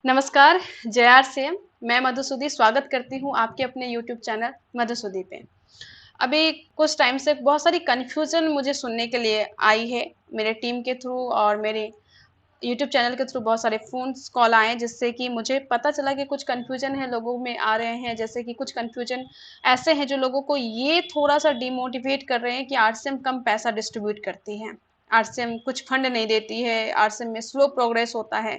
नमस्कार, जय आर से मैं मधुसूदी स्वागत करती हूँ आपके अपने यूट्यूब चैनल मधुसूदी पे। अभी कुछ टाइम से बहुत सारी कन्फ्यूज़न मुझे सुनने के लिए आई है, मेरे टीम के थ्रू और मेरे यूट्यूब चैनल के थ्रू बहुत सारे फ़ोन्स कॉल आए हैं, जिससे कि मुझे पता चला कि कुछ कन्फ्यूज़न है लोगों में आ रहे हैं। जैसे कि कुछ कन्फ्यूज़न ऐसे हैं जो लोगों को ये थोड़ा-सा डिमोटिवेट कर रहे हैं कि आरसीएम कम पैसा डिस्ट्रीब्यूट करती है, आरसीएम कुछ फंड नहीं देती है, आरसीएम में स्लो प्रोग्रेस होता है।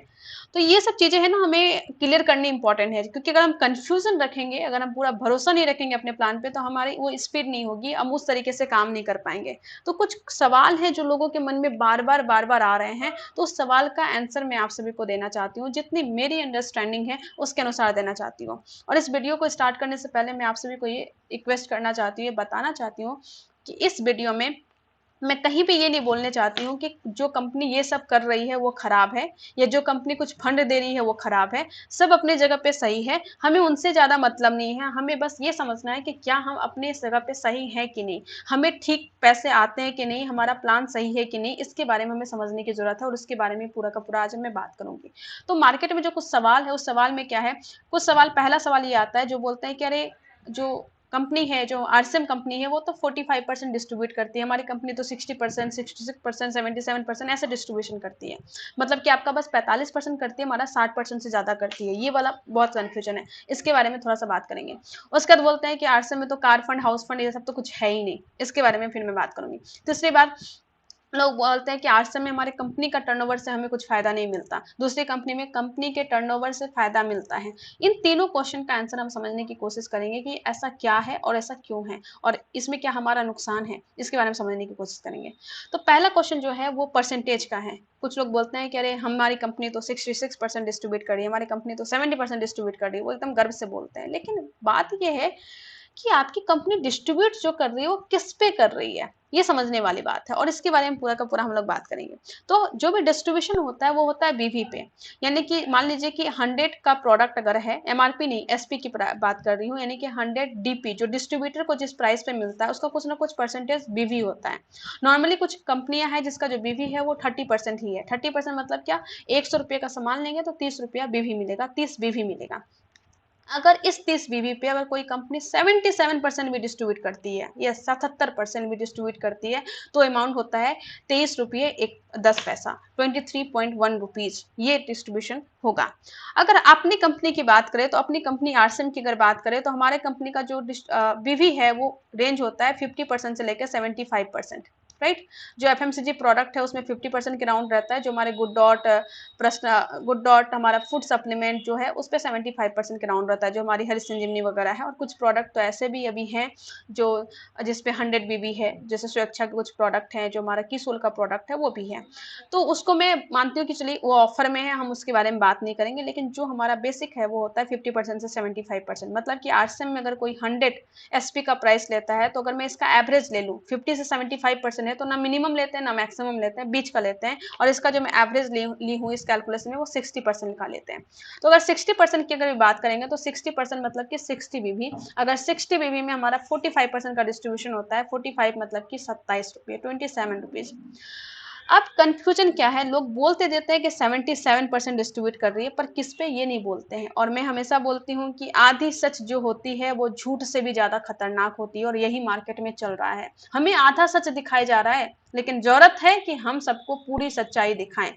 तो ये सब चीज़ें हैं ना, हमें क्लियर करनी इम्पोर्टेंट है, क्योंकि अगर हम कन्फ्यूज़न रखेंगे, अगर हम पूरा भरोसा नहीं रखेंगे अपने प्लान पे, तो हमारी वो स्पीड नहीं होगी, हम उस तरीके से काम नहीं कर पाएँगे। तो कुछ सवाल हैं जो लोगों के मन में बार-बार आ रहे हैं, तो उस सवाल का आंसर मैं आप सभी को देना चाहती हूँ, जितनी मेरी अंडरस्टैंडिंग है उसके अनुसार देना चाहती हूँ। और इस वीडियो को स्टार्ट करने से पहले मैं आप सभी को ये रिक्वेस्ट करना चाहती हूँ, ये बताना चाहती हूँ कि इस वीडियो में मैं कहीं भी ये नहीं बोलने चाहती हूँ कि जो कंपनी ये सब कर रही है वो खराब है, या जो कंपनी कुछ फंड दे रही है वो खराब है। सब अपनी जगह पे सही है, हमें उनसे ज़्यादा मतलब नहीं है, हमें बस ये समझना है कि क्या हम अपनी इस जगह पे सही हैं कि नहीं, हमें ठीक पैसे आते हैं कि नहीं, हमारा प्लान सही है कि नहीं, इसके बारे में हमें समझने की ज़रूरत है और उसके बारे में पूरा का पूरा आज मैं बात करूँगी। तो मार्केट में जो कुछ सवाल है, उस सवाल में क्या है, कुछ सवाल, पहला सवाल ये आता है जो बोलते हैं कि अरे, जो कंपनी है, जो आरसीएम कंपनी है, वो तो 45% डिस्ट्रीब्यूट करती है, हमारी कंपनी तो 60%, 66%, 77% ऐसे डिस्ट्रीब्यूशन करती है। मतलब कि आपका बस 45% करती है, हमारा 60% से ज़्यादा करती है। ये वाला बहुत कन्फ्यूजन है, इसके बारे में थोड़ा सा बात करेंगे। उसके बाद बोलते हैं कि आरसीएम में तो कार फंड, हाउस फंड, ये सब तो कुछ है ही नहीं, इसके बारे में फिर मैं बात करूंगी। तीसरी बात, लोग बोलते हैं कि आरसीएम में हमारे कंपनी का टर्नओवर से हमें कुछ फायदा नहीं मिलता, दूसरी कंपनी में कंपनी के टर्नओवर से फायदा मिलता है। इन तीनों क्वेश्चन का आंसर हम समझने की कोशिश करेंगे कि ऐसा क्या है और ऐसा क्यों है, और इसमें क्या हमारा नुकसान है, इसके बारे में समझने की कोशिश करेंगे। तो पहला क्वेश्चन जो है वो परसेंटेज का है। कुछ लोग बोलते हैं कि अरे, हमारी कंपनी तो 66% डिस्ट्रीब्यूट कर रही है, हमारी कंपनी तो 70% डिस्ट्रीब्यूट कर रही है, वो एकदम गर्व से बोलते हैं। लेकिन बात यह है कि आपकी कंपनी डिस्ट्रीब्यूट जो कर रही है वो किस पे कर रही है, ये समझने वाली बात है, और इसके बारे में पूरा का पूरा हम लोग बात करेंगे। तो जो भी डिस्ट्रीब्यूशन होता है वो होता है बीवी पे, यानी कि मान लीजिए कि 100 का प्रोडक्ट अगर है, एमआरपी नहीं, एसपी की बात कर रही हूँ, यानी कि 100 डीपी जो डिस्ट्रीब्यूटर को जिस प्राइस पे मिलता है उसका कुछ ना कुछ परसेंटेज बीवी होता है। नॉर्मली कुछ कंपनियां हैं जिसका जो बीवी है वो 30% ही है। 30% मतलब क्या, 100 रुपये का सामान लेंगे तो 30 रुपया बीवी मिलेगा, 30 बीवी मिलेगा। अगर इस 30 बीवी पे अगर कोई कंपनी 77% भी डिस्ट्रीब्यूट करती है या 77% भी डिस्ट्रीब्यूट करती है, तो अमाउंट होता है 23 रुपये 10 पैसा, 23.1 रुपीज, ये डिस्ट्रीब्यूशन होगा। अगर अपनी कंपनी की बात करें, तो अपनी कंपनी आरसीएम की अगर बात करें, तो हमारे कंपनी का जो बीवी है वो रेंज होता है 50% से लेकर 75%, राइट। जो एफएमसीजी प्रोडक्ट है उसमें 50% के राउंड रहता है, जो हमारे गुड डॉट, प्रश्न, गुड डॉट हमारा फूड सप्लीमेंट जो है उस पर 75% के राउंड रहता है, जो हमारी हरी संजीवनी वगैरह है। और कुछ प्रोडक्ट तो ऐसे भी अभी हैं जो जिसपे 100 बीबी है, जैसे सुरक्षा के कुछ प्रोडक्ट हैं, जो हमारा किसोल का प्रोडक्ट है वो भी है। तो उसको मैं मानती हूँ कि चलिए वो ऑफर में है, हम उसके बारे में बात नहीं करेंगे, लेकिन जो हमारा बेसिक है वो होता है 50% से 75%। मतलब कि आरसीएम में अगर कोई 100 एसपी का प्राइस लेता है, तो अगर मैं इसका एवरेज ले लूँ, 50 से 75% है, तो ना मिनिमम लेते हैं ना मैक्सिमम लेते हैं, बीच का लेते हैं। और इसका जो मैं एवरेज ली हूँ इस कैलकुलेशन में, वो 60% का लेते हैं। तो अगर 60% की अगर बात करेंगे, तो 60% मतलब कि 60 बीबी, अगर 60 बीबी में हमारा 45% का डिस्ट्रीब्यूशन होता है, 45 मतलब कि 27 रुपये, 27 रुपीज। अब कंफ्यूजन क्या है, लोग बोलते देते हैं कि 77% डिस्ट्रीब्यूट कर रही है, पर किस पे ये नहीं बोलते हैं। और मैं हमेशा बोलती हूँ कि आधी सच जो होती है वो झूठ से भी ज्यादा खतरनाक होती है, और यही मार्केट में चल रहा है। हमें आधा सच दिखाया जा रहा है, लेकिन जरूरत है कि हम सबको पूरी सच्चाई दिखाएं।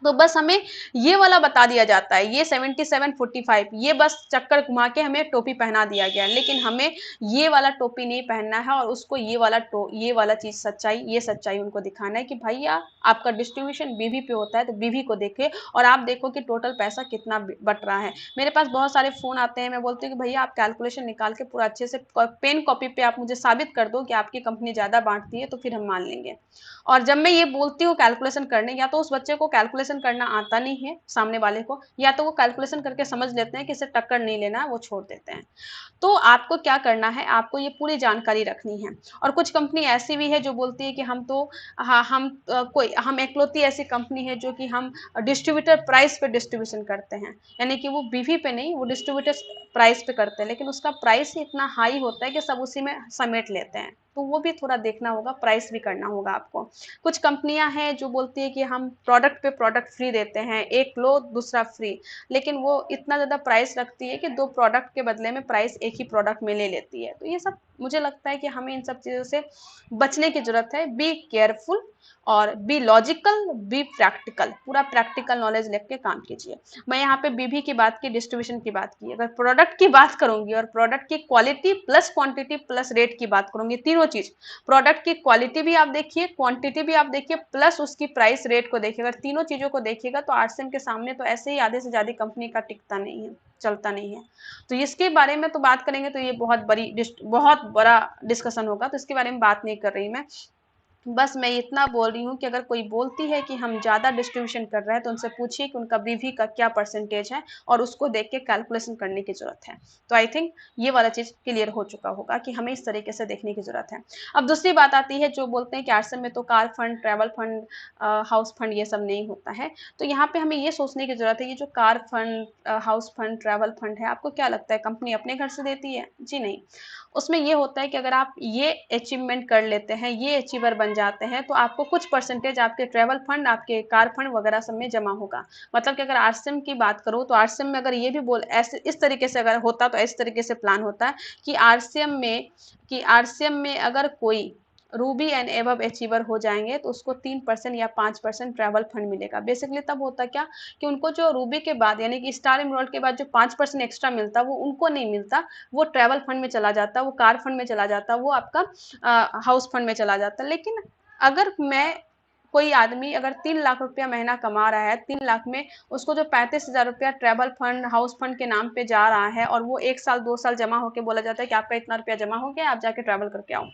तो बस हमें ये वाला बता दिया जाता है, ये 77-45, ये बस चक्कर घुमा के हमें टोपी पहना दिया गया है, लेकिन हमें ये वाला टोपी नहीं पहनना है, और उसको ये वाला चीज सच्चाई, ये सच्चाई उनको दिखाना है कि भैया आपका डिस्ट्रीब्यूशन बीवी पे होता है, तो बीवी को देखे और आप देखो कि टोटल पैसा कितना बट रहा है। मेरे पास बहुत सारे फोन आते हैं, मैं बोलती हूँ कि भैया आप कैलकुलेशन निकाल के पूरा अच्छे से पेन कॉपी पे आप मुझे साबित कर दो कि आपकी कंपनी ज्यादा बांटती है, तो फिर हम मान लेंगे। और जब मैं ये बोलती हूँ कैलकुलेशन करने, या तो उस बच्चे को कैलकुलेशन करना आता नहीं है सामने वाले को, या तो वो कैलकुलेशन करके समझ लेते हैं कि इसे टक्कर नहीं लेना, वो छोड़ देते हैं। तो आपको क्या करना है, आपको ये पूरी जानकारी रखनी है। और कुछ कंपनी ऐसी भी है जो बोलती है कि हम तो, हाँ, हम एकलौती ऐसी कंपनी है जो कि हम डिस्ट्रीब्यूटर प्राइस पे डिस्ट्रीब्यूशन करते हैं, यानी कि वो बीवी पे नहीं, वो डिस्ट्रीब्यूटर प्राइस पे करते हैं, लेकिन उसका प्राइस ही इतना हाई होता है कि सब उसी में समेट लेते हैं। तो वो भी थोड़ा देखना होगा, प्राइस भी करना होगा आपको। कुछ कंपनियां हैं जो बोलती है कि हम प्रोडक्ट पे प्रोडक्ट फ्री देते हैं, एक लो दूसरा फ्री, लेकिन वो इतना ज़्यादा प्राइस रखती है कि 2 प्रोडक्ट के बदले में प्राइस एक ही प्रोडक्ट में ले लेती है। तो ये सब मुझे लगता है कि हमें इन सब चीज़ों से बचने की ज़रूरत है। बी केयरफुल और बी लॉजिकल, बी प्रैक्टिकल, पूरा प्रैक्टिकल नॉलेज लेके काम कीजिए। मैं यहाँ पे बीबी की बात की, डिस्ट्रीब्यूशन की बात की, अगर प्रोडक्ट की बात करूंगी और प्रोडक्ट की quality plus quantity plus rate की बात करूंगी, तीनों चीज, प्रोडक्ट की क्वालिटी भी आप देखिए, क्वांटिटी भी आप देखिए, प्लस उसकी प्राइस रेट को देखिए, अगर तीनों चीजों को देखिएगा तो आरसीएम के सामने तो ऐसे ही आधे से ज्यादा कंपनी का टिकता नहीं है, चलता नहीं है। तो इसके बारे में तो बात करेंगे तो ये बहुत बड़ा डिस्कशन होगा, तो इसके बारे में बात नहीं कर रही मैं। बस मैं इतना बोल रही हूँ कि अगर कोई बोलती है कि हम ज़्यादा डिस्ट्रीब्यूशन कर रहे हैं तो उनसे पूछिए कि उनका बीवी का क्या परसेंटेज है और उसको देख के कैलकुलेशन करने की जरूरत है। तो आई थिंक ये वाला चीज़ क्लियर हो चुका होगा कि हमें इस तरीके से देखने की जरूरत है। अब दूसरी बात आती है, जो बोलते हैं कि आरसीएम में तो car fund, travel fund, house fund ये सब नहीं होता है। तो यहाँ पे हमें ये सोचने की जरूरत है, ये जो car fund, house fund, travel fund है, आपको क्या लगता है कंपनी अपने घर से देती है? जी नहीं। उसमें ये होता है कि अगर आप ये अचीवमेंट कर लेते हैं, ये अचीवर बन जाते हैं, तो आपको कुछ परसेंटेज आपके ट्रैवल फंड, आपके कार फंड वगैरह सब में जमा होगा। मतलब कि अगर आरसीएम की बात करूँ तो आरसीएम में अगर ये भी बोल ऐसे इस तरीके से अगर होता तो इस तरीके से प्लान होता है कि आरसीएम में अगर कोई रूबी एंड एबव अचीवर हो जाएंगे तो उसको 3% या 5% ट्रैवल फंड मिलेगा। बेसिकली तब होता क्या कि उनको जो रूबी के बाद यानी कि स्टार एमराल्ड के बाद जो 5% एक्स्ट्रा मिलता वो उनको नहीं मिलता, वो ट्रैवल फंड में चला जाता, वो कार फंड में चला जाता, वो आपका हाउस फंड में चला जाता। लेकिन अगर कोई आदमी अगर 3 लाख रुपया महीना कमा रहा है, 3 लाख में उसको जो 35,000 रुपया ट्रैवल फंड, हाउस फंड के नाम पे जा रहा है और वो 1 साल 2 साल जमा होके बोला जाता है कि आपका इतना रुपया जमा हो गया, आप जाके ट्रैवल करके आओ।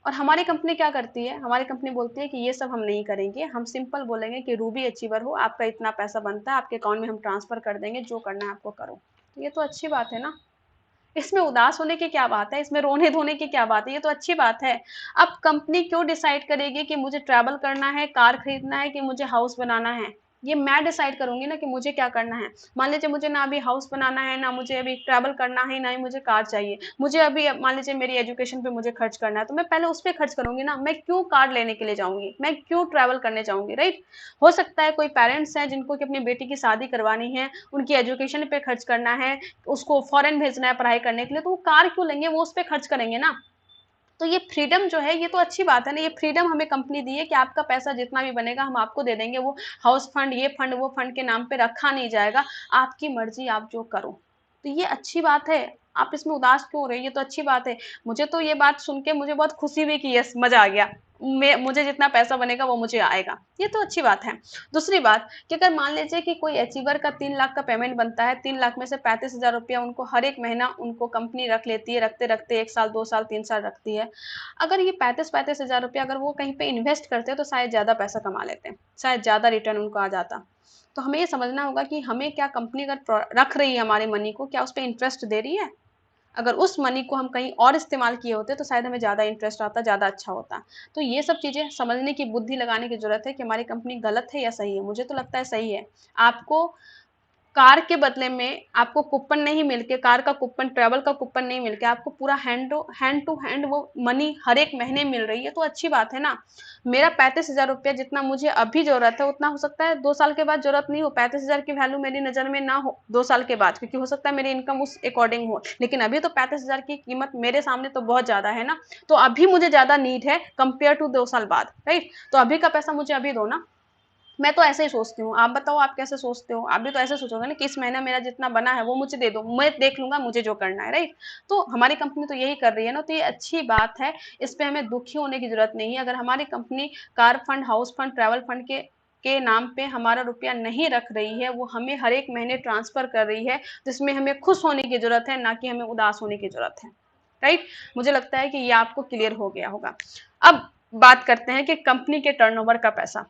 और हमारी कंपनी क्या करती है, हमारी कंपनी बोलती है कि ये सब हम नहीं करेंगे, हम सिंपल बोलेंगे कि रूबी अचीवर हो, आपका इतना पैसा बनता है, आपके अकाउंट में हम ट्रांसफर कर देंगे, जो करना है आपको करो। तो ये तो अच्छी बात है ना, इसमें उदास होने की क्या बात है, इसमें रोने धोने की क्या बात है, ये तो अच्छी बात है। अब कंपनी क्यों डिसाइड करेगी कि मुझे ट्रैवल करना है, कार खरीदना है कि मुझे हाउस बनाना है? ये मैं डिसाइड करूंगी ना कि मुझे क्या करना है। मान लीजिए मुझे ना अभी हाउस बनाना है, ना मुझे अभी ट्रैवल करना है, ना ही मुझे कार चाहिए, मुझे अभी मान लीजिए मेरी एजुकेशन पे मुझे खर्च करना है, तो मैं पहले उस पर खर्च करूंगी ना, मैं क्यों कार लेने के लिए जाऊंगी, मैं क्यों ट्रैवल करने जाऊंगी, राइट। हो सकता है कोई पेरेंट्स हैं जिनको कि अपनी बेटी की शादी करवानी है, उनकी एजुकेशन पे खर्च करना है, उसको फॉरेन भेजना है पढ़ाई करने के लिए, तो वो कार क्यों लेंगे, वो उस पर खर्च करेंगे ना। तो ये फ्रीडम जो है ये तो अच्छी बात है ना, ये फ्रीडम हमें कंपनी दी है कि आपका पैसा जितना भी बनेगा हम आपको दे देंगे, वो हाउस फंड, ये फंड, वो फंड के नाम पे रखा नहीं जाएगा, आपकी मर्जी, आप जो करो। तो ये अच्छी बात है, आप इसमें उदास क्यों हो रहे हैं, ये तो अच्छी बात है। मुझे तो ये बात सुन के मुझे बहुत खुशी हुई कि यस मजा आ गया, मुझे जितना पैसा बनेगा वो मुझे आएगा, ये तो अच्छी बात है। दूसरी बात कि अगर मान लीजिए कि कोई अचीवर का 3 लाख का पेमेंट बनता है, 3 लाख में से 35,000 रुपया उनको हर एक महीना उनको कंपनी रख लेती है, रखते रखते 1 साल 2 साल 3 साल रखती है। अगर ये 35,000 रुपया अगर वो कहीं पे इन्वेस्ट करते हैं तो शायद ज्यादा पैसा कमा लेते हैं, शायद ज्यादा रिटर्न उनको आ जाता। तो हमें ये समझना होगा कि हमें क्या कंपनी अगर रख रही है हमारे मनी को, क्या उस पर इंटरेस्ट दे रही है? अगर उस मनी को हम कहीं और इस्तेमाल किए होते तो शायद हमें ज़्यादा इंटरेस्ट आता, ज़्यादा अच्छा होता। तो ये सब चीज़ें समझने की, बुद्धि लगाने की ज़रूरत है कि हमारी कंपनी गलत है या सही है। मुझे तो लगता है सही है। आपको कार के बदले में आपको कूपन नहीं मिलके, कार का कूपन, ट्रैवल का कूपन नहीं मिलके आपको पूरा हैंड टू हैंड वो मनी हर एक महीने मिल रही है, तो अच्छी बात है ना। मेरा 35,000 रुपया जितना मुझे अभी जरूरत है उतना हो सकता है 2 साल के बाद जरूरत नहीं हो, 35,000 की वैल्यू मेरी नजर में ना हो 2 साल के बाद, क्योंकि हो सकता है मेरी इनकम उस अकॉर्डिंग हो, लेकिन अभी तो 35,000 की कीमत मेरे सामने तो बहुत ज्यादा है ना। तो अभी मुझे ज्यादा नीड है कंपेयर टू 2 साल बाद, राइट। तो अभी का पैसा मुझे अभी दो ना। मैं तो ऐसे ही सोचती हूँ, आप बताओ आप कैसे सोचते हो? आप भी तो ऐसे सोचोगे ना कि इस महीना मेरा जितना बना है वो मुझे दे दो, मैं देख लूंगा मुझे जो करना है, राइट। तो हमारी कंपनी तो यही कर रही है ना, तो ये अच्छी बात है, इस पे हमें दुखी होने की जरूरत नहीं है। अगर हमारी company car fund, house fund, travel fund के नाम पे हमारा रुपया नहीं रख रही है, वो हमें हर एक महीने ट्रांसफर कर रही है, जिसमें हमें खुश होने की जरूरत है, ना कि हमें उदास होने की जरूरत है, राइट। मुझे लगता है कि ये आपको क्लियर हो गया होगा। अब बात करते हैं कि कंपनी के टर्नओवर का पैसा,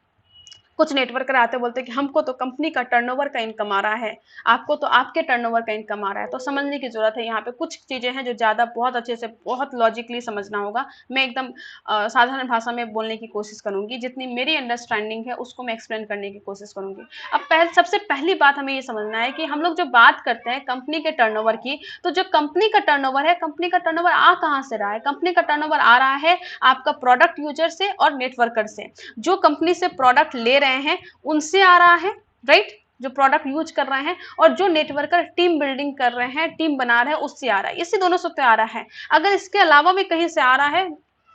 कुछ नेटवर्कर आते बोलते हैं कि हमको तो कंपनी का टर्नओवर का इनकम आ रहा है, आपको तो आपके टर्नओवर का इनकम आ रहा है। तो समझने की जरूरत है, यहाँ पे कुछ चीजें हैं जो ज्यादा बहुत अच्छे से बहुत लॉजिकली समझना होगा। मैं एकदम साधारण भाषा में बोलने की कोशिश करूंगी, जितनी मेरी अंडरस्टैंडिंग है उसको मैं एक्सप्लेन करने की कोशिश करूंगी। अब सबसे पहली बात हमें ये समझना है कि हम लोग जो बात करते हैं कंपनी के टर्नओवर की, तो जो कंपनी का टर्नओवर है, कंपनी का टर्नओवर आ कहाँ से रहा है? कंपनी का टर्नओवर आ रहा है आपका प्रोडक्ट यूजर से और नेटवर्कर से। जो कंपनी से प्रोडक्ट ले रहे हैं उनसे आ रहा है, राइट, जो प्रोडक्ट यूज कर रहे हैं, और जो नेटवर्कर टीम बिल्डिंग कर रहे हैं, टीम बना रहे हैं, उससे आ रहा है। इसी दोनों से तो आ रहा है। अगर इसके अलावा भी कहीं से आ रहा है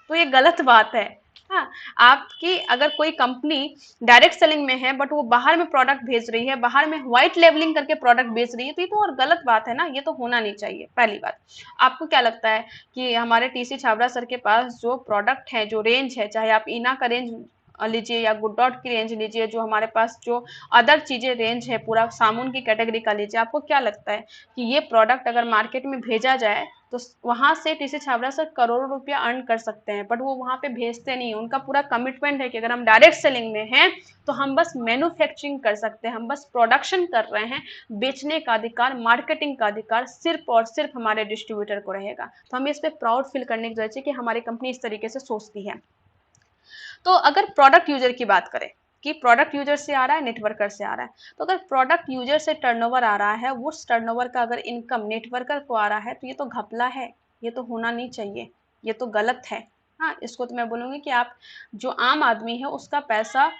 तो ये गलत बात है। हाँ, आपकी अगर कोई कंपनी डायरेक्ट सेलिंग में है बट वो बाहर में प्रोडक्ट भेज रही है, बाहर में व्हाइट लेबलिंग करके प्रोडक्ट बेच रही है, तो ये तो और गलत बात है ना, ये तो होना नहीं चाहिए। पहली बात, आपको क्या लगता है कि हमारे टीसी छाबड़ा सर के पास जो प्रोडक्ट है, जो रेंज है, चाहे आप इना का रेंज लीजिए या गुड डॉट की रेंज लीजिए, जो हमारे पास जो अदर चीजें रेंज है, पूरा साबुन की कैटेगरी का लीजिए, आपको क्या लगता है कि ये प्रोडक्ट अगर मार्केट में भेजा जाए तो वहां से टीसी छाबड़ा सर करोड़ों रुपया अर्न कर सकते हैं, बट वो वहां पे भेजते नहीं। उनका पूरा कमिटमेंट है कि अगर हम डायरेक्ट सेलिंग में हैं तो हम बस मैन्युफैक्चरिंग कर सकते हैं, हम बस प्रोडक्शन कर रहे हैं, बेचने का अधिकार, मार्केटिंग का अधिकार सिर्फ और सिर्फ हमारे डिस्ट्रीब्यूटर को रहेगा। तो हमें इस पर प्राउड फील करने की जरूरत है कि हमारी कंपनी इस तरीके से सोचती है। तो अगर प्रोडक्ट यूजर की बात करें कि प्रोडक्ट यूजर से आ रहा है, नेटवर्कर से आ रहा है, तो अगर प्रोडक्ट यूजर से टर्नओवर आ रहा है, उस टर्नओवर का अगर इनकम नेटवर्कर को आ रहा है, तो ये तो घपला है, ये तो होना नहीं चाहिए, ये तो गलत है। हाँ, इसको तो मैं बोलूंगी कि आप जो आम आदमी है उसका पैसा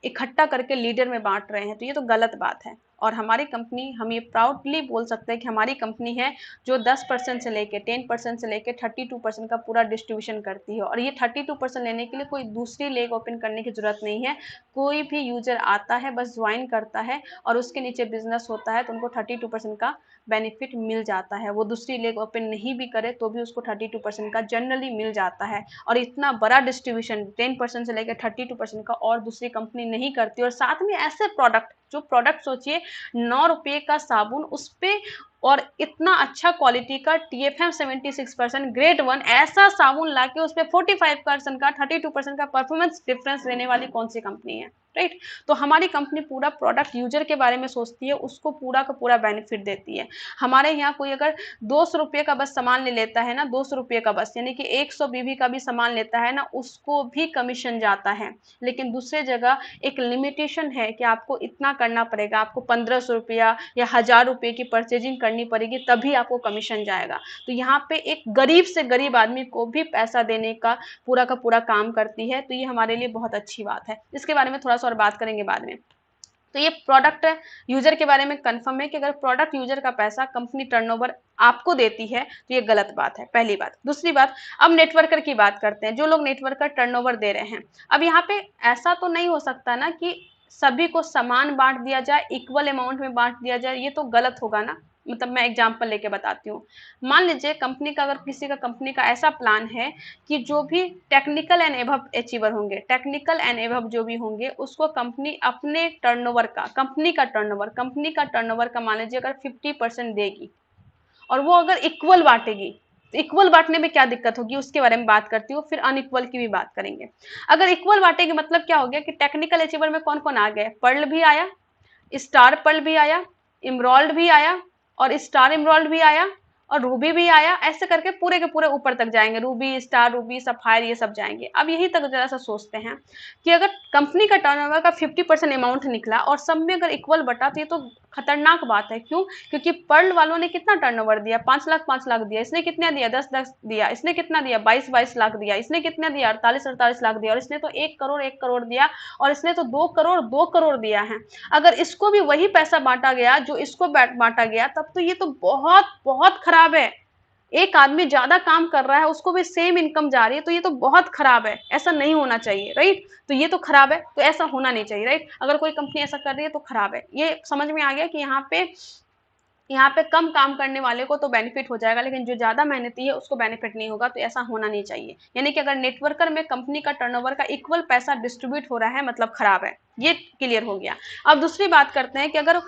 इकट्ठा करके लीडर में बांट रहे हैं, तो ये तो गलत बात है। और हमारी कंपनी, हम ये प्राउडली बोल सकते हैं कि हमारी कंपनी है जो 10% से लेके 10% से लेके 32% का पूरा डिस्ट्रीब्यूशन करती है। और ये 32% लेने के लिए कोई दूसरी लेग ओपन करने की जरूरत नहीं है। कोई भी यूजर आता है, बस ज्वाइन करता है और उसके नीचे बिजनेस होता है, तो उनको 32% का बेनिफिट मिल जाता है। वो दूसरी लेग ओपन नहीं भी करे तो भी उसको 32% का जनरली मिल जाता है। और इतना बड़ा डिस्ट्रीब्यूशन 10% से लेकर 32% का और दूसरी कंपनी नहीं करती। और साथ में ऐसे प्रोडक्ट, जो प्रोडक्ट सोचिए 9 रुपये का साबुन, उस पे और इतना अच्छा क्वालिटी का TFM 76% ग्रेड 1 ऐसा साबुन लाके उस पर 45% का 32% का परफॉर्मेंस डिफरेंस देने वाली कौन सी कंपनी है, राइट। तो हमारी कंपनी पूरा प्रोडक्ट यूजर के बारे में सोचती है, उसको पूरा का पूरा बेनिफिट देती है। हमारे यहाँ कोई अगर 200 रुपये का बस सामान ले लेता है ना, 200 रुपये का बस, यानी कि 100 BV का भी सामान लेता है ना, उसको भी कमीशन जाता है। लेकिन दूसरे जगह एक लिमिटेशन है कि आपको इतना करना पड़ेगा, आपको 1500 रुपया या 1000 रुपये की परचेजिंग करनी पड़ेगी, तभी आपको कमीशन जाएगा। तो यहाँ पे एक गरीब से गरीब आदमी को भी पैसा देने का पूरा काम करती है। तो ये हमारे लिए बहुत अच्छी बात है। इसके बारे में थोड़ा सा और बात करेंगे बाद में। तो ये प्रोडक्ट यूजर के बारे में कंफर्म है कि अगर प्रोडक्ट यूजर का पैसा कंपनी टर्नओवर आपको देती है तो ये गलत बात है, पहली बात। दूसरी बात, अब नेटवर्कर की बात करते हैं, जो लोग नेटवर्कर टर्नओवर दे रहे हैं। अब यहाँ पे ऐसा तो नहीं हो सकता ना कि सभी को समान बांट दिया जाए, इक्वल अमाउंट में बांट दिया जाए, ये तो गलत होगा ना। मतलब मैं एग्जांपल लेके बताती हूँ। मान लीजिए कंपनी का, अगर किसी का कंपनी का ऐसा प्लान है कि जो भी टेक्निकल एंड एबव अचीवर होंगे, टेक्निकल एंड एबव जो भी होंगे, उसको कंपनी अपने टर्नओवर का, कंपनी का टर्नओवर का मान लीजिए अगर 50% देगी, और वो अगर इक्वल बांटेगी, तो इक्वल बांटने में क्या दिक्कत होगी उसके बारे में बात करती हूँ, फिर अनइक्वल की भी बात करेंगे। अगर इक्वल बांटेगी मतलब क्या हो गया कि टेक्निकल अचीवर में कौन कौन आ गए, पर्ल भी आया, स्टार पर्ल भी आया, इमरॉल्ड भी आया, और स्टार इमरॉल्ड भी आया, और रूबी भी आया, ऐसे करके पूरे के पूरे ऊपर तक जाएंगे, रूबी, स्टार, रूबी, सफायर, ये सब जाएंगे। अब यही तक जरा सा सोचते हैं कि अगर कंपनी का टर्नओवर का 50% अमाउंट निकला और सब में अगर इक्वल बटा, तो ये तो खतरनाक बात है। क्यों? क्योंकि पर्ल वालों ने कितना टर्नओवर दिया, 5 लाख दिया, इसने कितना दिया, 10 दिया, इसने कितना दिया, 22 लाख दिया, इसने कितना दिया, 48 लाख दिया, और इसने तो 1 करोड़ दिया, और इसने तो 2 करोड़ दिया है। अगर इसको भी वही पैसा बांटा गया जो इसको बांटा गया, तब तो ये तो बहुत बहुत खराब है। एक आदमी ज्यादा काम कर रहा है, उसको भी सेम इनकम जा रही है, तो ये तो बहुत खराब है, ऐसा नहीं होना चाहिए, राइट। तो ये तो खराब है, तो ऐसा होना नहीं चाहिए, राइट। अगर कोई कंपनी ऐसा कर रही है तो खराब है। ये समझ में आ गया कि यहाँ पे कम काम करने वाले को तो बेनिफिट हो जाएगा, लेकिन जो ज्यादा मेहनती है उसको बेनिफिट नहीं होगा। तो ऐसा होना नहीं चाहिए। यानी कि अगर नेटवर्कर में कंपनी का टर्नओवर का इक्वल पैसा डिस्ट्रीब्यूट हो रहा है, मतलब खराब है। ये क्लियर हो गया। अब दूसरी बात करते हैं कि अगर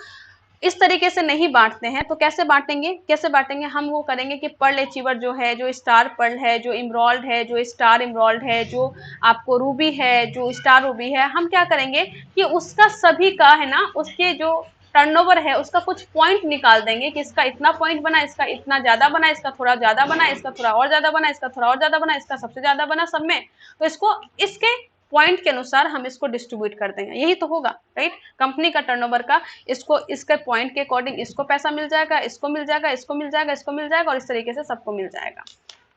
इस तरीके से नहीं बांटते हैं। तो कैसे बांटेंगे, कैसे बांटेंगे, हम वो करेंगे कि पर्ल अचीवर जो है, जो स्टार पर्ल है, जो इमरॉल्ड है, जो स्टार इमरॉल्ड है, जो आपको रूबी है, जो स्टार रूबी है, हम क्या करेंगे कि उसका सभी का है ना, उसके जो टर्नओवर है उसका कुछ पॉइंट निकाल देंगे कि इसका इतना पॉइंट बना, इसका इतना ज्यादा बना, इसका थोड़ा ज्यादा बना, इसका थोड़ा और ज्यादा बना, इसका थोड़ा और ज्यादा बना, इसका सबसे ज्यादा बना सब में। तो इसको इसके पॉइंट के अनुसार हम इसको डिस्ट्रीब्यूट कर देंगे, यही तो होगा, राइट। कंपनी का टर्नओवर का इसको इसके पॉइंट के अकॉर्डिंग इसको पैसा मिल जाएगा, इसको मिल जाएगा, इसको मिल जाएगा, इसको मिल जाएगा, और इस तरीके से सबको मिल जाएगा।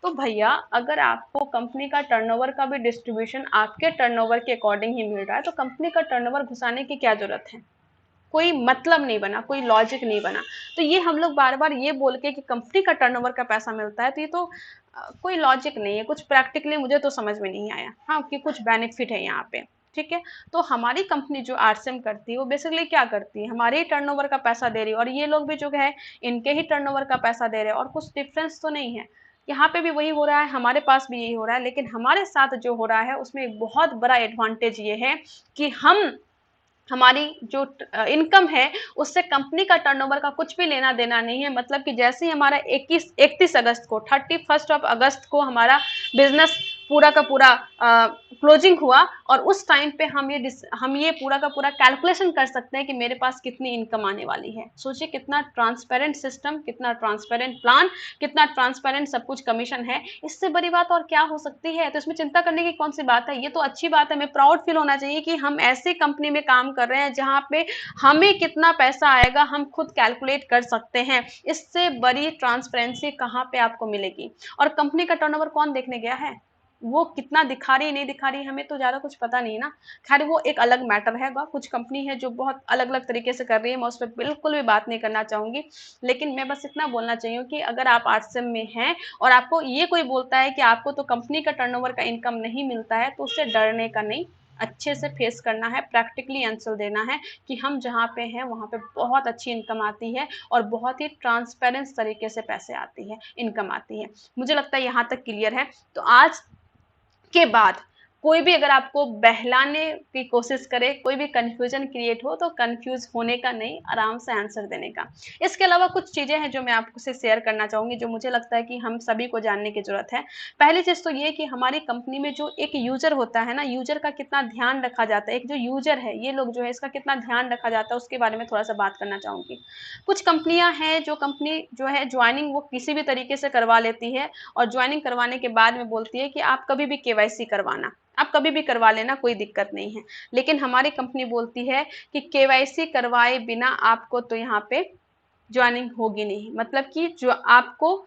तो भैया अगर आपको कंपनी का टर्नओवर का भी डिस्ट्रीब्यूशन आपके टर्नओवर के अकॉर्डिंग ही मिल रहा है, तो कंपनी का टर्नओवर घुसाने की क्या जरूरत है, कोई मतलब नहीं बना, कोई लॉजिक नहीं बना। तो ये हम लोग बार बार ये बोल के कि कंपनी का टर्नओवर का पैसा मिलता है, तो ये तो कोई लॉजिक नहीं है, कुछ प्रैक्टिकली मुझे तो समझ में नहीं आया। हाँ कि कुछ बेनिफिट है यहाँ पे, ठीक है। तो हमारी कंपनी जो आरसीएम करती है वो बेसिकली क्या करती है, हमारे ही टर्नओवर का पैसा दे रही है, और ये लोग भी जो है इनके ही टर्नओवर का पैसा दे रहे हैं, और कुछ डिफरेंस तो नहीं है। यहाँ पे भी वही हो रहा है, हमारे पास भी यही हो रहा है, लेकिन हमारे साथ जो हो रहा है उसमें एक बहुत बड़ा एडवांटेज ये है कि हमारी जो इनकम है उससे कंपनी का टर्नओवर का कुछ भी लेना देना नहीं है। मतलब कि जैसे ही हमारा 31 अगस्त को 31 अगस्त को हमारा बिजनेस पूरा का पूरा क्लोजिंग हुआ, और उस टाइम पे हम ये पूरा का पूरा कैलकुलेशन कर सकते हैं कि मेरे पास कितनी इनकम आने वाली है। सोचिए कितना ट्रांसपेरेंट सिस्टम, कितना ट्रांसपेरेंट प्लान, कितना ट्रांसपेरेंट सब कुछ कमीशन है। इससे बड़ी बात और क्या हो सकती है। तो इसमें चिंता करने की कौन सी बात है, ये तो अच्छी बात है। हमें प्राउड फील होना चाहिए कि हम ऐसी कंपनी में काम कर रहे हैं जहां पे हमें कितना पैसा आएगा हम खुद कैलकुलेट कर सकते हैं। इससे बड़ी ट्रांसपेरेंसी कहाँ पे आपको मिलेगी। और कंपनी का टर्नओवर कौन देखने गया है, वो कितना दिखा रही नहीं दिखा रही हमें तो ज्यादा कुछ पता नहीं ना। खैर वो एक अलग मैटर है, कुछ कंपनी है जो बहुत अलग अलग तरीके से कर रही है, मैं उस पर बिल्कुल भी बात नहीं करना चाहूंगी। लेकिन मैं बस इतना बोलना चाहिए कि अगर आप आरसीएम में हैं और आपको ये कोई बोलता है कि आपको तो कंपनी का टर्नओवर का इनकम नहीं मिलता है, तो उससे डरने का नहीं, अच्छे से फेस करना है, प्रैक्टिकली आंसर देना है कि हम जहाँ पे हैं वहाँ पे बहुत अच्छी इनकम आती है, और बहुत ही ट्रांसपेरेंट तरीके से पैसे आती है, इनकम आती है। मुझे लगता है यहाँ तक क्लियर है। तो आज के बाद कोई भी अगर आपको बहलाने की कोशिश करे, कोई भी कंफ्यूजन क्रिएट हो, तो कंफ्यूज होने का नहीं, आराम से आंसर देने का। इसके अलावा कुछ चीजें हैं जो मैं आपसे शेयर करना चाहूंगी, जो मुझे लगता है कि हम सभी को जानने की जरूरत है। पहली चीज तो ये कि हमारी कंपनी में जो एक यूजर होता है ना, यूजर का कितना ध्यान रखा जाता है। एक जो यूजर है, ये लोग जो है इसका कितना ध्यान रखा जाता है, उसके बारे में थोड़ा सा बात करना चाहूंगी। कुछ कंपनियां हैं जो कंपनी जो है ज्वाइनिंग वो किसी भी तरीके से करवा लेती है, और ज्वाइनिंग करवाने के बाद में बोलती है कि आप कभी भी केवाईसी करवाना, आप कभी भी करवा लेना, कोई दिक्कत नहीं है। लेकिन हमारी कंपनी बोलती है कि केवाईसी करवाए बिना आपको तो यहाँ पे ज्वाइनिंग होगी नहीं। मतलब कि जो आपको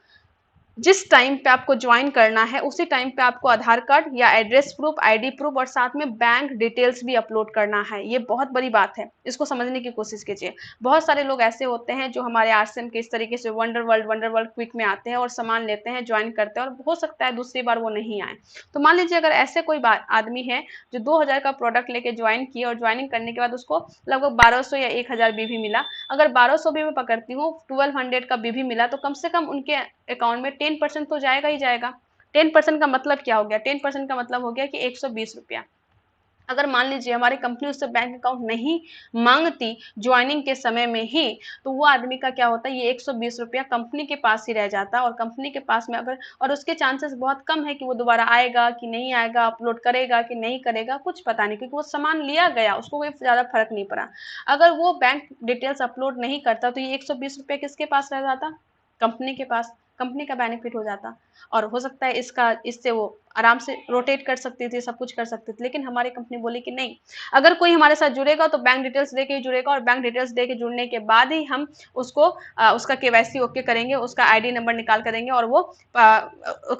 जिस टाइम पे आपको ज्वाइन करना है उसी टाइम पे आपको आधार कार्ड या एड्रेस प्रूफ, आईडी प्रूफ, और साथ में बैंक डिटेल्स भी अपलोड करना है। ये बहुत बड़ी बात है, इसको समझने की कोशिश कीजिए। बहुत सारे लोग ऐसे होते हैं जो हमारे आरसीएम के इस तरीके से वंडर वर्ल्ड क्विक में आते हैं और सामान लेते हैं, ज्वाइन करते हैं, और हो सकता है दूसरी बार वो नहीं आए। तो मान लीजिए अगर ऐसे कोई आदमी है जो 2000 का प्रोडक्ट लेके ज्वाइन किए, और ज्वाइनिंग करने के बाद उसको लगभग 1200 या 1000 बीवी मिला। अगर 1200 भी मैं पकड़ती हूँ, 1200 का बीवी मिला, तो कम से कम उनके अकाउंट में 10% तो जाएगा ही जाएगा। 10% का मतलब क्या हो गया, 10% का मतलब हो गया कि 120 रुपया। अगर मान लीजिए हमारी कंपनी उससे बैंक अकाउंट नहीं मांगती ज्वाइनिंग के समय में ही, तो वो आदमी का क्या होता है, ये 120 रुपया कंपनी के पास ही रह जाता है। और कंपनी के पास में अगर, और उसके चांसेस बहुत कम है कि वो दोबारा आएगा कि नहीं आएगा, अपलोड करेगा कि नहीं करेगा, कुछ पता नहीं, क्योंकि वो सामान लिया गया, उसको कोई ज्यादा फर्क नहीं पड़ा। अगर वो बैंक डिटेल्स अपलोड नहीं करता, तो ये 120 रुपया किसके पास रह जाता, कंपनी के पास, कंपनी का बेनिफिट हो जाता। और हो सकता है इससे वो आराम से रोटेट कर सकती थी, सब कुछ कर सकती थी। लेकिन हमारी कंपनी बोली कि नहीं, अगर कोई हमारे साथ जुड़ेगा तो बैंक डिटेल्स दे के ही जुड़ेगा, और बैंक डिटेल्स दे के जुड़ने के बाद ही हम उसको उसका केवाईसी ओके करेंगे, उसका आईडी नंबर निकाल करेंगे, और वो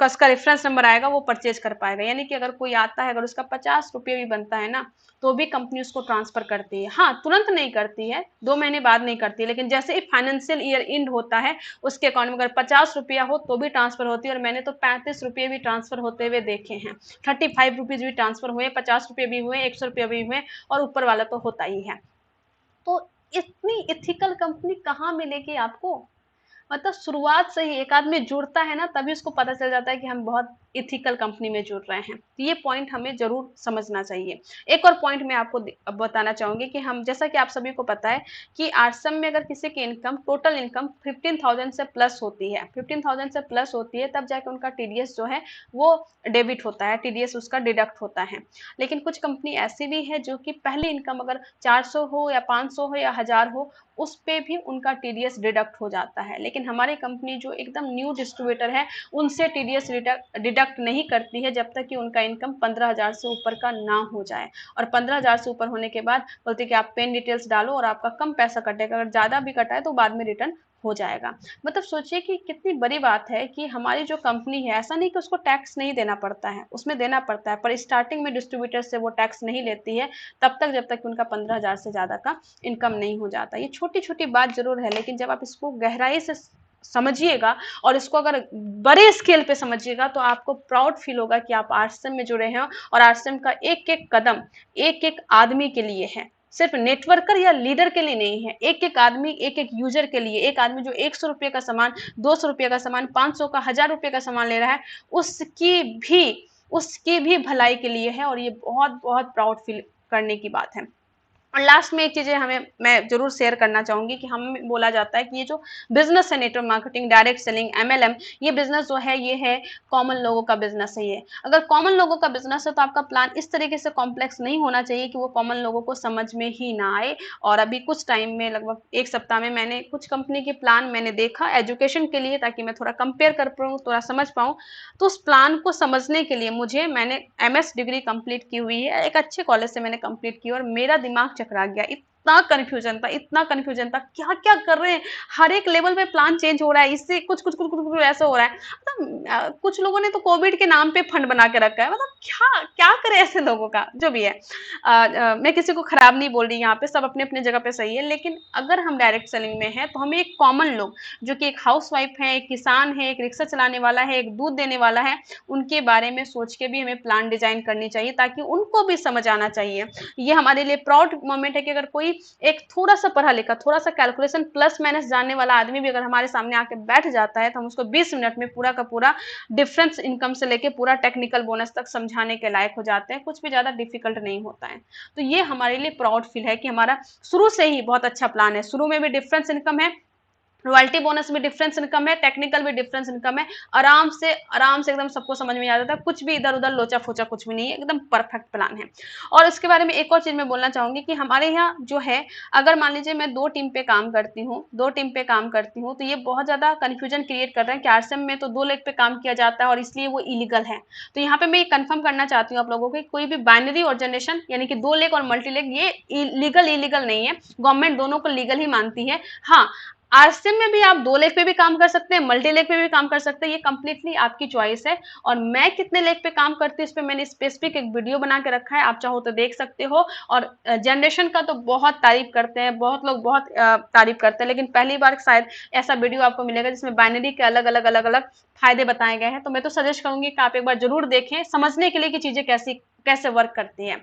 उसका रेफरेंस नंबर आएगा, वो परचेज कर पाएगा। यानी कि अगर कोई आता है, अगर उसका 50 रुपये भी बनता है ना, तो भी कंपनी उसको ट्रांसफर करती है। हाँ, तुरंत नहीं करती है, 2 महीने बाद नहीं करती है, लेकिन जैसे ही फाइनेंशियल ईयर एंड होता है, उसके अकाउंट में अगर 50 रुपया हो तो भी ट्रांसफर होती है। और मैंने तो 35 रुपये भी ट्रांसफर होते हुए देखे हैं, 35 रुपीज भी ट्रांसफर हुए, 50 रुपये भी हुए, 100 रुपये भी हुए, और ऊपर वाला तो होता ही है। तो इतनी इथिकल कंपनी कहाँ मिलेगी आपको। मतलब शुरुआत से ही एक आदमी जुड़ता है ना, तभी उसको पता चल जाता है कि हम बहुत इथिकल कंपनी में जुड़ रहे हैं। तो ये पॉइंट हमें जरूर समझना चाहिए। एक और पॉइंट मैं आपको बताना चाहूंगी कि हम, जैसा कि आप सभी को पता है कि आरसम में अगर किसी की इनकम, टोटल इनकम 15,000 से प्लस होती है, 15,000 से प्लस होती है, तब जाके उनका टीडीएस जो है वो डेबिट होता है, टीडीएस उसका डिडक्ट होता है। लेकिन कुछ कंपनी ऐसी भी है जो कि पहली इनकम अगर 400 हो या 500 हो या 1000 हो, उस पे भी उनका टीडीएस डिडक्ट हो जाता है। लेकिन हमारी कंपनी जो एकदम न्यू डिस्ट्रीब्यूटर है, उनसे टीडीएस डिडक्ट नहीं करती है जब तक कि उनका इनकम 15,000 से ऊपर का ना हो जाए। और 15,000 से ऊपर होने के बाद बोलते हैं कि आप पेन डिटेल्स डालो और आपका कम पैसा कटेगा, अगर ज़्यादा भी कटा है तो बाद में रिटर्न हो जाएगा। मतलब सोचिए कि कितनी बड़ी बात है कि हमारी जो कंपनी है, ऐसा नहीं कि उसको टैक्स नहीं देना पड़ता है, उसमें देना पड़ता है, पर स्टार्टिंग में डिस्ट्रीब्यूटर से वो टैक्स नहीं लेती है तब तक जब तक उनका 15,000 से ज़्यादा का इनकम नहीं हो जाता। ये छोटी छोटी बात जरूर है, लेकिन जब आप इसको गहराई से समझिएगा और इसको अगर बड़े स्केल पे समझिएगा तो आपको प्राउड फील होगा कि आप आरएसएम में जुड़े हैं और आरएसएम का एक एक कदम एक एक आदमी के लिए है, सिर्फ नेटवर्कर या लीडर के लिए नहीं है। एक एक आदमी, एक एक यूजर के लिए, एक आदमी जो 100 रुपये का सामान, 200 रुपये का सामान, 500 का, 1000 रुपये का सामान ले रहा है, उसकी भी भलाई के लिए है। और ये बहुत बहुत प्राउड फील करने की बात है। और लास्ट में एक चीज़ हमें, मैं जरूर शेयर करना चाहूंगी कि हम बोला जाता है कि ये जो बिजनेस है, network marketing, direct selling, MLM, ये बिजनेस जो है ये है कॉमन लोगों का बिजनेस है। ये अगर कॉमन लोगों का बिजनेस है तो आपका प्लान इस तरीके से कॉम्प्लेक्स नहीं होना चाहिए कि वो कॉमन लोगों को समझ में ही ना आए। और अभी कुछ टाइम में, लगभग एक सप्ताह में, मैंने कुछ कंपनी के प्लान मैंने देखा एजुकेशन के लिए, ताकि मैं थोड़ा कंपेयर कर पाऊँ, थोड़ा समझ पाऊँ। तो उस प्लान को समझने के लिए मैंने एमएस डिग्री कंप्लीट की हुई है, एक अच्छे कॉलेज से मैंने कंप्लीट की, और मेरा दिमाग चकरा गया। इतना कंफ्यूजन था, इतना कंफ्यूजन था, क्या क्या कर रहे हैं, हर एक लेवल पे प्लान चेंज हो रहा है, इससे कुछ कुछ कुछ कुछ, कुछ ऐसा हो रहा है। मतलब कुछ लोगों ने तो कोविड के नाम पे फंड बना के रखा है। मतलब क्या क्या करे ऐसे लोगों का, जो भी है। मैं किसी को खराब नहीं बोल रही, यहाँ पे सब अपने अपने जगह पे सही है। लेकिन अगर हम डायरेक्ट सेलिंग में है तो हमें एक कॉमन लोग, जो कि एक हाउस वाइफ है, एक किसान है, एक रिक्शा चलाने वाला है, एक दूध देने वाला है, उनके बारे में सोच के भी हमें प्लान डिजाइन करनी चाहिए, ताकि उनको भी समझ आना चाहिए। ये हमारे लिए प्राउड मोमेंट है कि अगर कोई एक थोड़ा सा पढ़ा लिखा, थोड़ा सा कैलकुलेशन प्लस माइनस जानने वाला आदमी भी अगर हमारे सामने आके बैठ जाता है, तो हम उसको 20 मिनट में पूरा का पूरा डिफरेंस इनकम से लेके पूरा टेक्निकल बोनस तक समझाने के लायक हो जाते हैं। कुछ भी ज्यादा डिफिकल्ट नहीं होता है। तो ये हमारे लिए प्राउड फील है कि हमारा शुरू से ही बहुत अच्छा प्लान है। शुरू में भी डिफरेंस इनकम है, रॉयल्टी बोनस में डिफरेंस इनकम है, टेक्निकल भी डिफरेंस इनकम है। आराम से एकदम सबको समझ में आ जाता है, कुछ भी इधर उधर लोचा फोचा कुछ भी नहीं है, एकदम परफेक्ट प्लान है। और इसके बारे में एक और चीज मैं बोलना चाहूंगी कि हमारे यहाँ जो है, अगर मान लीजिए मैं दो टीम पे काम करती हूँ, तो ये बहुत ज्यादा कंफ्यूजन क्रिएट कर रहा है कि आरसीएम में तो 2 लेग पे काम किया जाता है और इसलिए वो इलीगल है। तो यहाँ पे मैं ये कंफर्म करना चाहती हूँ आप लोगों को, कोई भी बाइनरी और जनरेशन यानी कि 2 लेग और मल्टी लेग ये इलीगल नहीं है। गवर्नमेंट दोनों को लीगल ही मानती है। हाँ, आरसीएम में भी आप 2 लेग पे भी काम कर सकते हैं, मल्टी लेग पे भी काम कर सकते हैं, ये कंप्लीटली आपकी चॉइस है। और मैं कितने लेग पे काम करती हूँ इस पे मैंने स्पेसिफिक एक वीडियो बना के रखा है, आप चाहो तो देख सकते हो। और जनरेशन का तो बहुत तारीफ करते हैं, बहुत लोग बहुत तारीफ करते हैं, लेकिन पहली बार शायद ऐसा वीडियो आपको मिलेगा जिसमें बाइनरी के अलग अलग अलग अलग फायदे बताए गए हैं। तो मैं तो सजेस्ट करूंगी कि आप एक बार जरूर देखें, समझने के लिए कि चीजें कैसे वर्क करती है।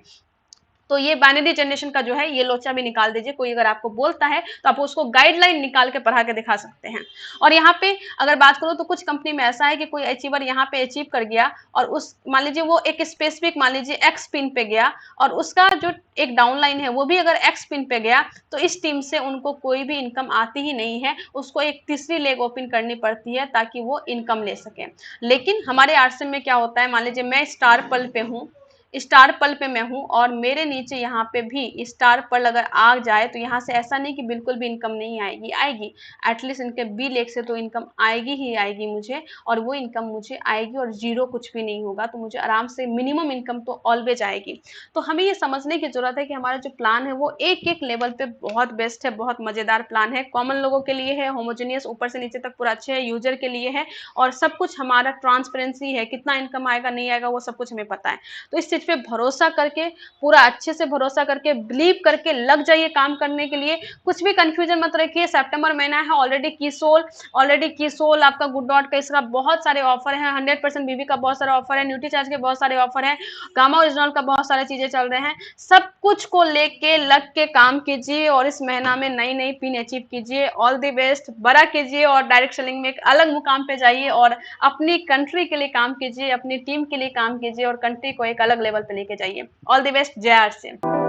तो ये बाइनरी जनरेशन का जो है ये लोचा भी निकाल दीजिए। कोई अगर आपको बोलता है तो आप उसको गाइडलाइन निकाल के पढ़ा के दिखा सकते हैं। और यहाँ पे अगर बात करो तो कुछ कंपनी में ऐसा है कि कोई अचीवर यहाँ पे अचीव कर गया और उस, मान लीजिए वो एक स्पेसिफिक, मान लीजिए एक्स पिन पे गया और उसका जो एक डाउनलाइन है वो भी अगर एक्स पिन पे गया, तो इस टीम से उनको कोई भी इनकम आती ही नहीं है, उसको एक तीसरी लेग ओपन करनी पड़ती है ताकि वो इनकम ले सके। लेकिन हमारे आरसीएम में क्या होता है, मान लीजिए मैं स्टार पल पे हूँ, स्टार पल पे मैं हूं और मेरे नीचे यहाँ पे भी स्टार पल अगर आ जाए, तो यहाँ से ऐसा नहीं कि बिल्कुल भी इनकम नहीं आएगी, आएगी। एटलीस्ट इनके बी लेग से तो इनकम आएगी ही आएगी मुझे, और वो इनकम मुझे आएगी और जीरो कुछ भी नहीं होगा, तो मुझे आराम से मिनिमम इनकम तो ऑलवेज आएगी। तो हमें ये समझने की जरूरत है कि हमारा जो प्लान है वो एक एक लेवल पे बहुत बेस्ट है, बहुत मजेदार प्लान है। कॉमन लोगों के लिए है, होमोजेनियस ऊपर से नीचे तक पूरा अच्छे है, यूजर के लिए है, और सब कुछ हमारा ट्रांसपेरेंसी है, कितना इनकम आएगा नहीं आएगा वो सब कुछ हमें पता है। तो इस चीज पे भरोसा करके, पूरा अच्छे से भरोसा करके, बिलीव करके लग जाइए काम करने के लिए। कुछ भी कंफ्यूजन मत रखिए, सितंबर महीना है, ऑलरेडी कीसोल आपका गुड डॉट का इसका बहुत सारे ऑफर है, 100% बीबी का बहुत सारा ऑफर है, न्यूट्रीचार्ज के बहुत सारे ऑफर है, गामा ओरिजिनल का बहुत सारी चीजें चल रहे हैं। सब कुछ को लेके लग के काम कीजिए और इस महीना में नई नई पिन अचीव कीजिए। ऑल द बेस्ट, बड़ा कीजिए और डायरेक्ट सेलिंग में एक अलग मुकाम पे जाइए और अपनी कंट्री के लिए काम कीजिए, अपनी टीम के लिए काम कीजिए और कंट्री को एक अलग लेवल पे लेके जाइए। ऑल द बेस्ट, जय आर सी।